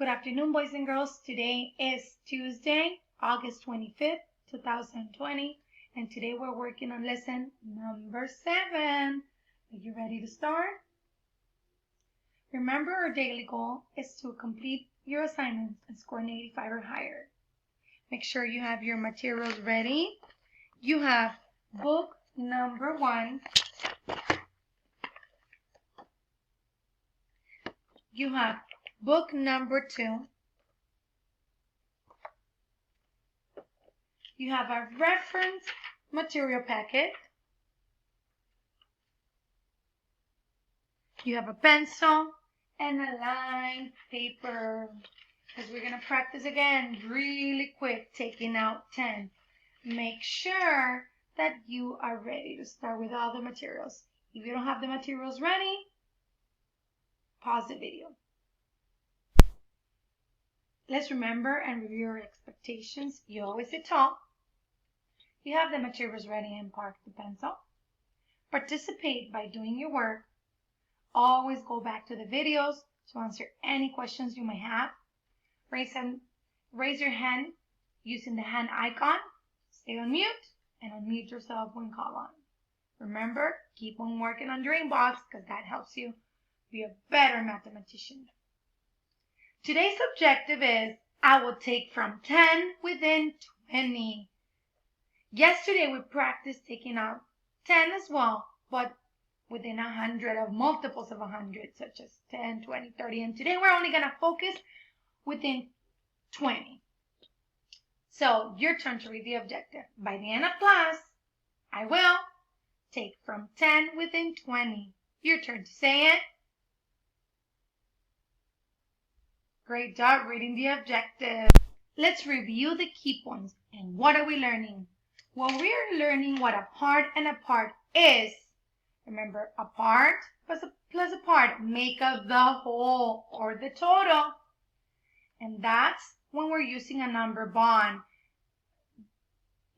Good afternoon, boys and girls. Today is Tuesday, August 25th, 2020, and today we're working on lesson number 7. Are you ready to start? Remember, our daily goal is to complete your assignments and score an 85 or higher. Make sure you have your materials ready. You have book number 1. You have book number 2. You have a reference material packet. You have a pencil and a lined paper, because we're going to practice again really quick taking out 10. Make sure that you are ready to start with all the materials. If you don't have the materials ready, pause the video. Let's remember and review our expectations. You always sit tall. You have the materials ready and park the pencil. Participate by doing your work. Always go back to the videos to answer any questions you may have. Raise your hand using the hand icon. Stay on mute and unmute yourself when called on. Remember, keep on working on your inbox because that helps you be a better mathematician. Today's objective is I will take from 10 within 20. Yesterday we practiced taking out 10 as well, but within 100 of multiples of 100, such as 10, 20, 30. And today we're only going to focus within 20. So your turn to read the objective. By the end of class, I will take from 10 within 20. Your turn to say it. Great job reading the objective. Let's review the key points. And what are we learning? Well, we are learning what a part and a part is. Remember, a part plus a part make up the whole or the total. And that's when we're using a number bond.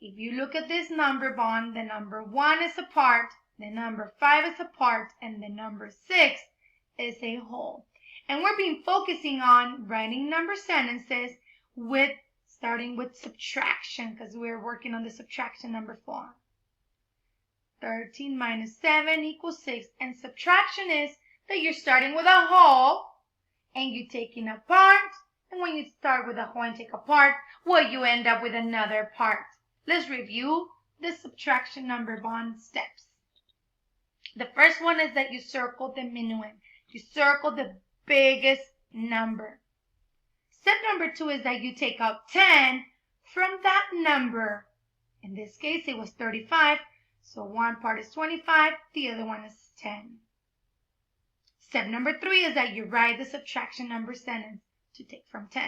If you look at this number bond, the number 1 is a part, the number 5 is a part, and the number 6 is a whole. And we're focusing on writing number sentences starting with subtraction, because we're working on the subtraction number 4. 13 minus 7 equals 6. And subtraction is that you're starting with a whole and you're taking a part. And when you start with a whole and take a part, well, you end up with another part. Let's review the subtraction number bond steps. The first one is that you circle the minimum. You circle the biggest number. Step number 2 is that you take out 10 from that number. In this case, it was 35. So one part is 25, the other one is 10. Step number 3 is that you write the subtraction number sentence to take from 10.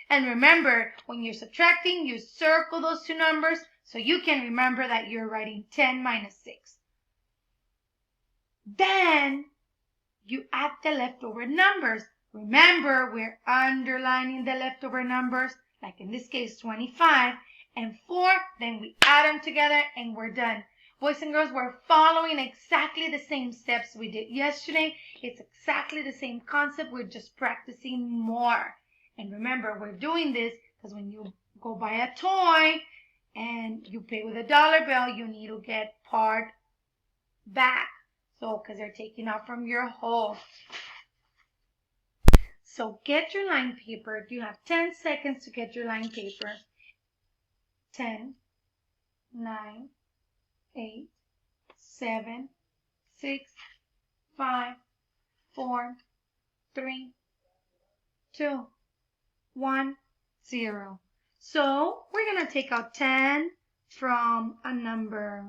And remember, when you're subtracting, you circle those two numbers so you can remember that you're writing 10 minus 6. Then you add the leftover numbers. Remember, we're underlining the leftover numbers, like in this case 25 and 4. Then we add them together and we're done. Boys and girls, we're following exactly the same steps we did yesterday. It's exactly the same concept. We're just practicing more. And remember, we're doing this because when you go buy a toy and you pay with a dollar bill, you need to get part back. So, because they're taking out from your whole. So get your line paper. You have 10 seconds to get your line paper. 10, 9, 8, 7, 6, 5, 4, 3, 2, 1, 0. So we're going to take out 10 from a number.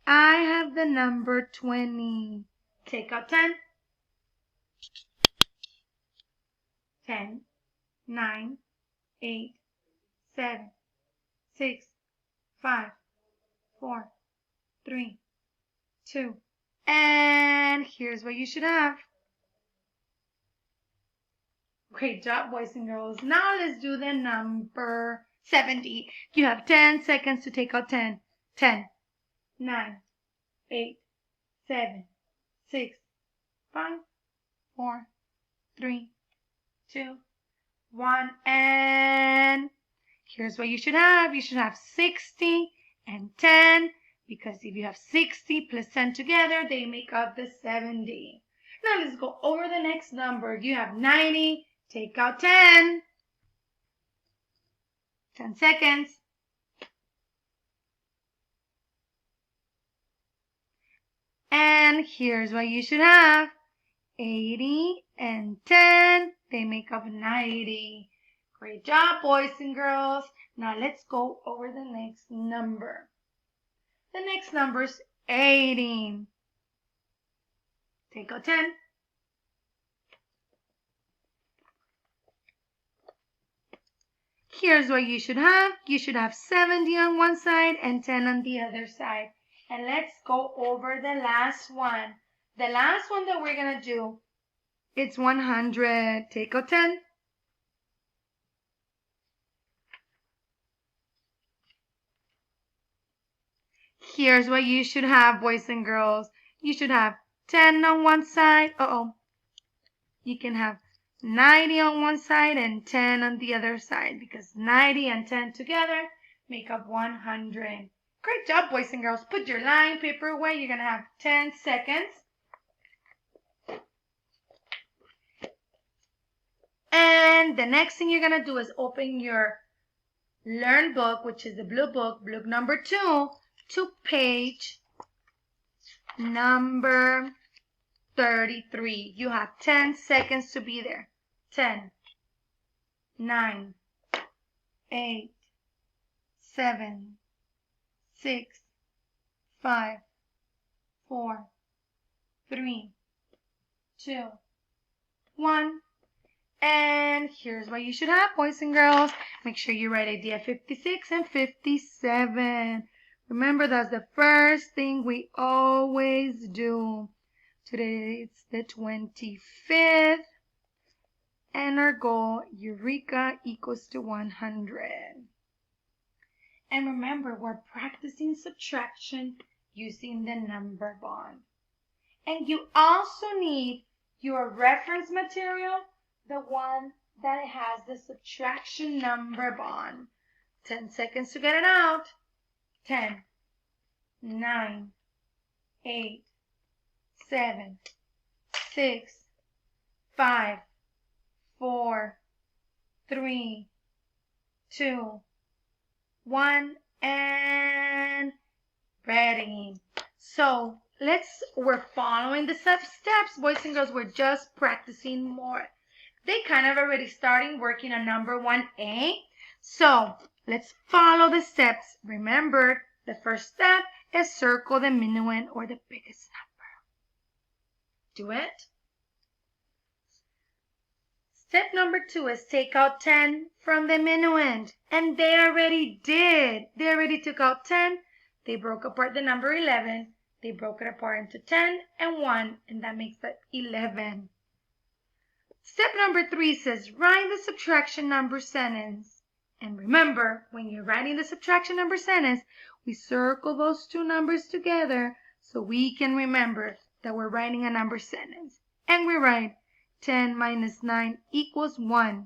I have the number 20. Take out 10. 10, 9, 8, 7, 6, 5, 4, 3, 2. And here's what you should have. Great job, boys and girls. Now let's do the number 70. You have 10 seconds to take out 10. 10, 9, 8, 7, 6, 5, 4, 3, 2, 1, and here's what you should have. You should have 60 and 10, because if you have 60 plus 10 together, they make up the 70. Now let's go over the next number. You have 90, take out 10. 10 seconds. And here's what you should have. 80 and 10, they make up 90. Great job, boys and girls. Now let's go over the next number. The next number is 18. Take out 10. Here's what you should have. You should have 70 on one side and 10 on the other side. And let's go over the last one. The last one that we're going to do, it's 100. Take out 10. Here's what you should have, boys and girls. You should have 10 on one side. You can have 90 on one side and 10 on the other side, because 90 and 10 together make up 100. Great job, boys and girls. Put your line paper away. You're going to have 10 seconds. And the next thing you're going to do is open your Learn book, which is the blue book number 2, to page number 33. You have 10 seconds to be there. 10, 9, 8, 7, 6, 5, 4, 3, 2, 1. And here's what you should have, boys and girls. Make sure you write idea 56 and 57. Remember, that's the first thing we always do. Today it's the 25th. And our goal, Eureka, equals to 100. And remember, we're practicing subtraction using the number bond. And you also need your reference material, the one that has the subtraction number bond. 10 seconds to get it out. 10, 9, 8, 7, 6, 5, 4, 3, 2, 1, and ready. So we're following the steps, boys and girls. We're just practicing more. They kind of already starting working on number 1A. So let's follow the steps. Remember, the first step is circle the minuend, or the biggest number. Do it. Step number 2 is take out 10 from the minuend. And they already did. They already took out 10. They broke apart the number 11. They broke it apart into 10 and 1, and that makes it 11. Step number 3 says write the subtraction number sentence. And remember, when you're writing the subtraction number sentence, we circle those two numbers together so we can remember that we're writing a number sentence. And we write 10 minus 9 equals 1.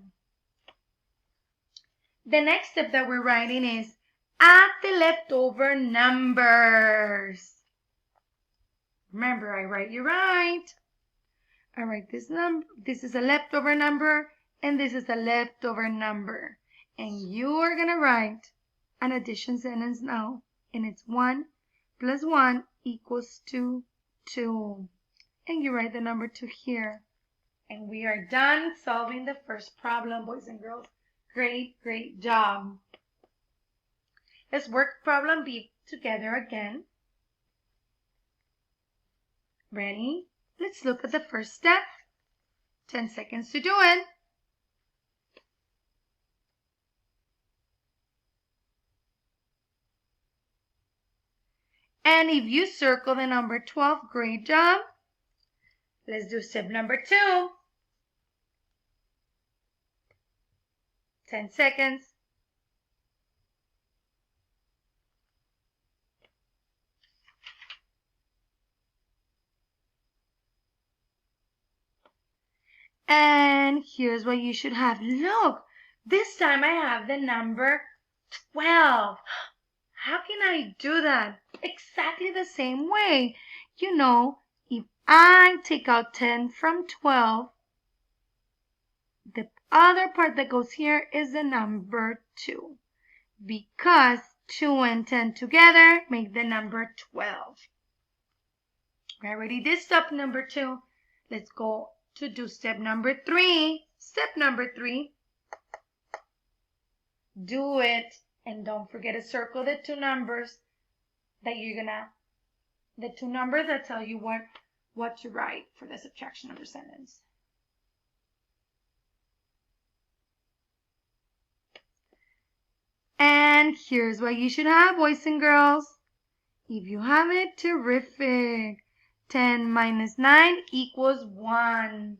The next step that we're writing is add the leftover numbers. Remember, I write you right. I write this number. This is a leftover number, and this is a leftover number. And you are going to write an addition sentence now. And it's 1 plus 1 equals 2. And you write the number 2 here. And we are done solving the first problem, boys and girls. Great job. Let's work problem B together again. Ready? Let's look at the first step. 10 seconds to do it. And if you circle the number 12, great job. Let's do step number 2. 10 seconds. And here's what you should have. Look, this time I have the number 12. How can I do that? Exactly the same way. You know, if I take out 10 from 12, the other part that goes here is the number 2. Because 2 and 10 together make the number 12. We already did step number 2. Let's go to do step number 3. Step number 3. Do it. And don't forget to circle the two numbers that the two numbers that tell you what to write for the subtraction number sentence. And here's what you should have, boys and girls. If you have it, terrific. 10 minus 9 equals 1.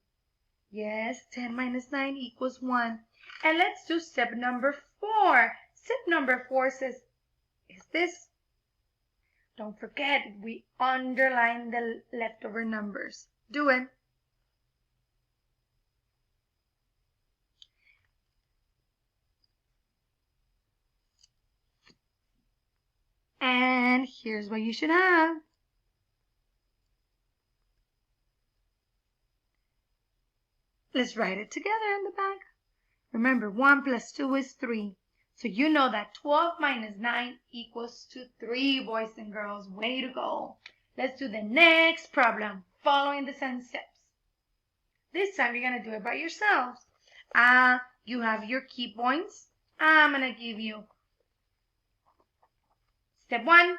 Yes, 10 minus 9 equals 1. And let's do step number 4. Step number 4 says, is this? Don't forget, we underline the leftover numbers. Do it. And here's what you should have. Let's write it together in the back. Remember, 1 plus 2 is 3. So you know that 12 minus 9 equals to 3, boys and girls. Way to go. Let's do the next problem, following the same steps. This time you're going to do it by yourselves. You have your key points. I'm going to give you step 1.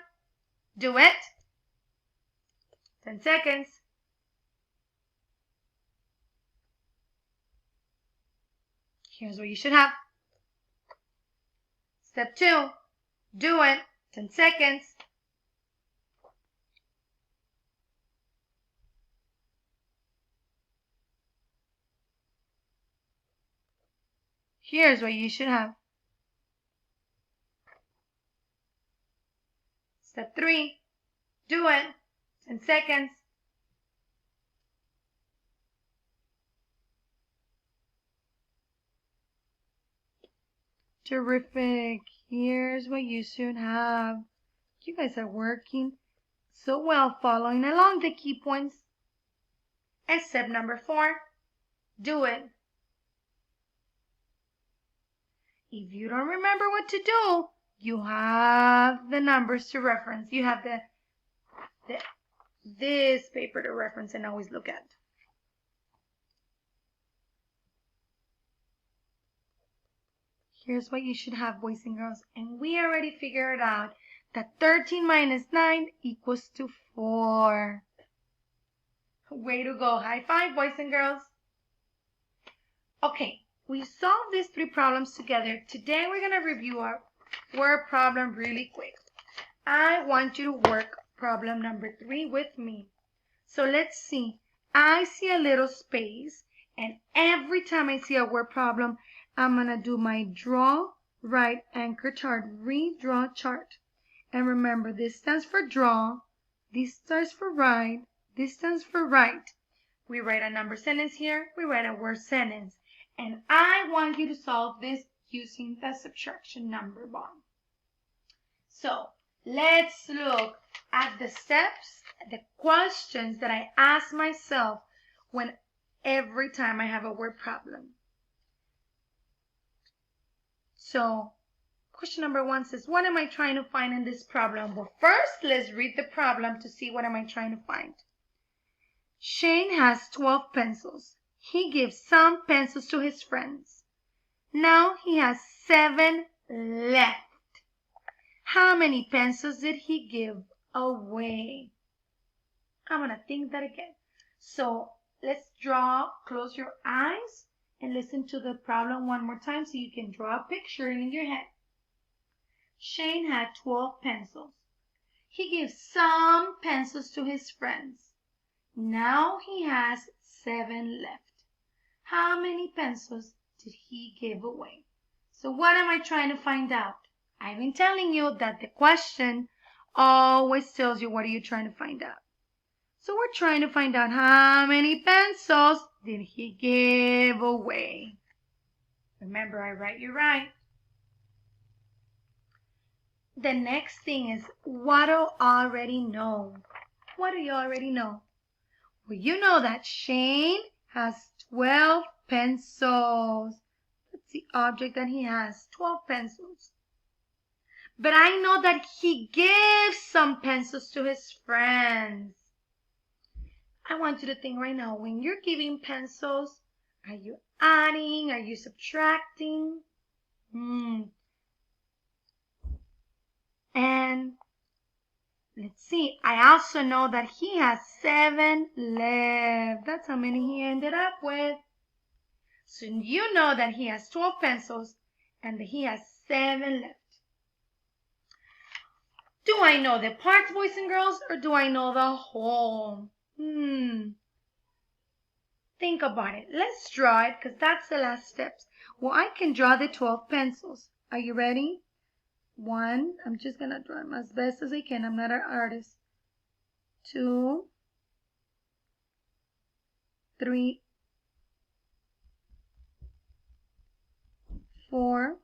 Do it. 10 seconds. Here's what you should have. Step 2, do it. 10 seconds. Here's what you should have. Step 3, do it. 10 seconds. Terrific. Here's what you should have. You guys are working so well, following along the key points. And step number 4, do it. If you don't remember what to do, you have the numbers to reference. You have this paper to reference and always look at. Here's what you should have, boys and girls. And we already figured out that 13 minus 9 equals to 4. Way to go. High five, boys and girls. Okay, we solved these 3 problems together. Today we're going to review our word problem really quick. I want you to work problem number 3 with me. So let's see. I see a little space, and every time I see a word problem, I'm going to do my draw, write, anchor chart, redraw chart. And remember, this stands for draw, this stands for write, this stands for write. We write a number sentence here, we write a word sentence. And I want you to solve this using the subtraction number bond. So let's look at the steps, the questions that I ask myself every time I have a word problem. So question number 1 says, what am I trying to find in this problem? Well, first, let's read the problem to see what am I trying to find. Shane has 12 pencils. He gives some pencils to his friends. Now he has 7 left. How many pencils did he give away? I'm going to think that again. So let's draw, close your eyes, and listen to the problem one more time so you can draw a picture in your head. Shane had 12 pencils. He gives some pencils to his friends. Now he has 7 left. How many pencils did he give away? So what am I trying to find out? I've been telling you that the question always tells you what are you trying to find out. So we're trying to find out how many pencils did he give away? Remember, I write you right. The next thing is what do you already know? What do you already know? Well, you know that Shane has 12 pencils. That's the object that he has, 12 pencils. But I know that he gives some pencils to his friends. I want you to think right now, when you're giving pencils, are you adding? Are you subtracting? And let's see, I also know that he has 7 left. That's how many he ended up with. So you know that he has 12 pencils and that he has 7 left. Do I know the parts, boys and girls, or do I know the whole? Think about it. Let's draw it because that's the last steps. Well, I can draw the 12 pencils. Are you ready? 1, I'm just going to draw them as best as I can. I'm not an artist. 2, 3, 4,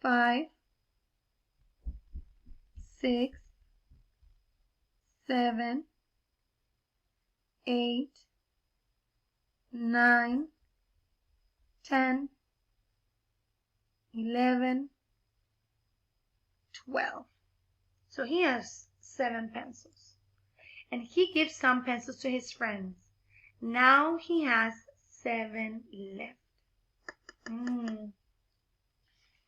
5, 6, 7, 8, 9, 10, 11, 12. So he has 7 pencils. And he gives some pencils to his friends. Now he has 7 left.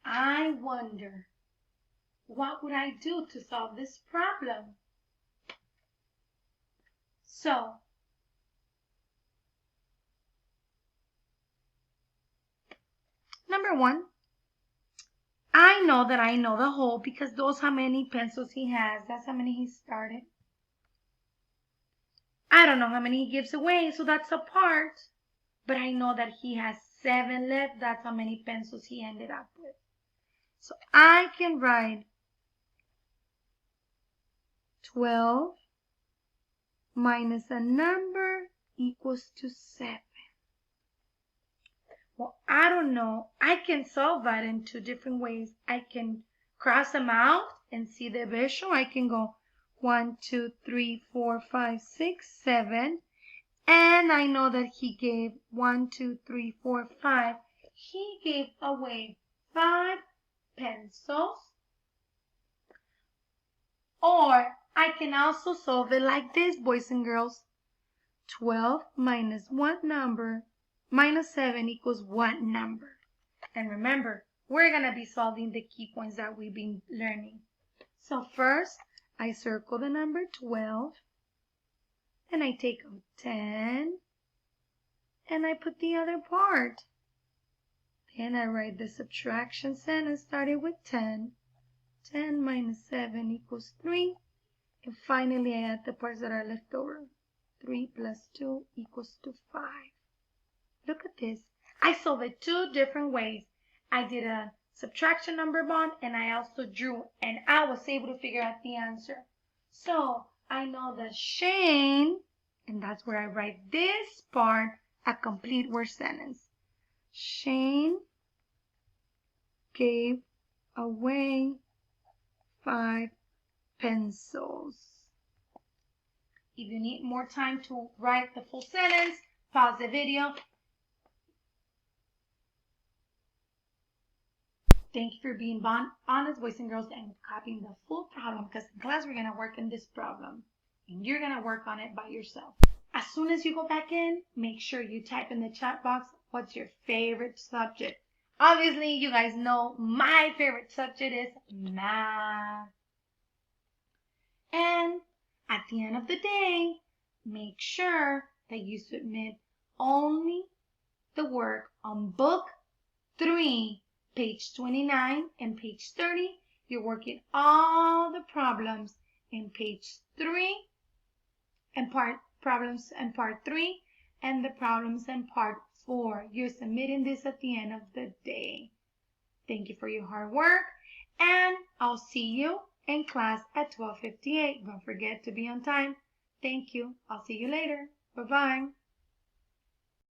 I wonder, what would I do to solve this problem? So, number 1, I know that I know the whole because those how many pencils he has. That's how many he started. I don't know how many he gives away, so that's a part. But I know that he has 7 left. That's how many pencils he ended up with. So I can write 12 minus a number equals to 7. Well, I don't know. I can solve that in 2 different ways. I can cross them out and see the division. I can go 1, 2, 3, 4, 5, 6, 7. And I know that he gave 1, 2, 3, 4, 5. He gave away 5 pencils. Or I can also solve it like this, boys and girls. 12 minus what number minus 7 equals what number? And remember, we're going to be solving the key points that we've been learning. So first, I circle the number 12. And I take out 10. And I put the other part. Then I write the subtraction sentence starting with 10. 10 minus 7 equals 3. And finally, I add the parts that are left over. 3 plus 2 equals to 5. Look at this. I solved it 2 different ways. I did a subtraction number bond and I also drew, and I was able to figure out the answer. So I know that Shane, and that's where I write this part, a complete word sentence. Shane gave away 5 pencils. If you need more time to write the full sentence, pause the video. Thank you for being honest, boys and girls, and copying the full problem, because in class we're going to work on this problem and you're going to work on it by yourself. As soon as you go back in, make sure you type in the chat box what's your favorite subject. Obviously, you guys know my favorite subject is math. And at the end of the day, make sure that you submit only the work on book 3, page 29 and page 30. You're working all the problems in page 3 and problems in part 3 and the problems in part 4. You're submitting this at the end of the day. Thank you for your hard work, and I'll see you in class at 12:58. Don't forget to be on time. Thank you. I'll see you later. Bye-bye.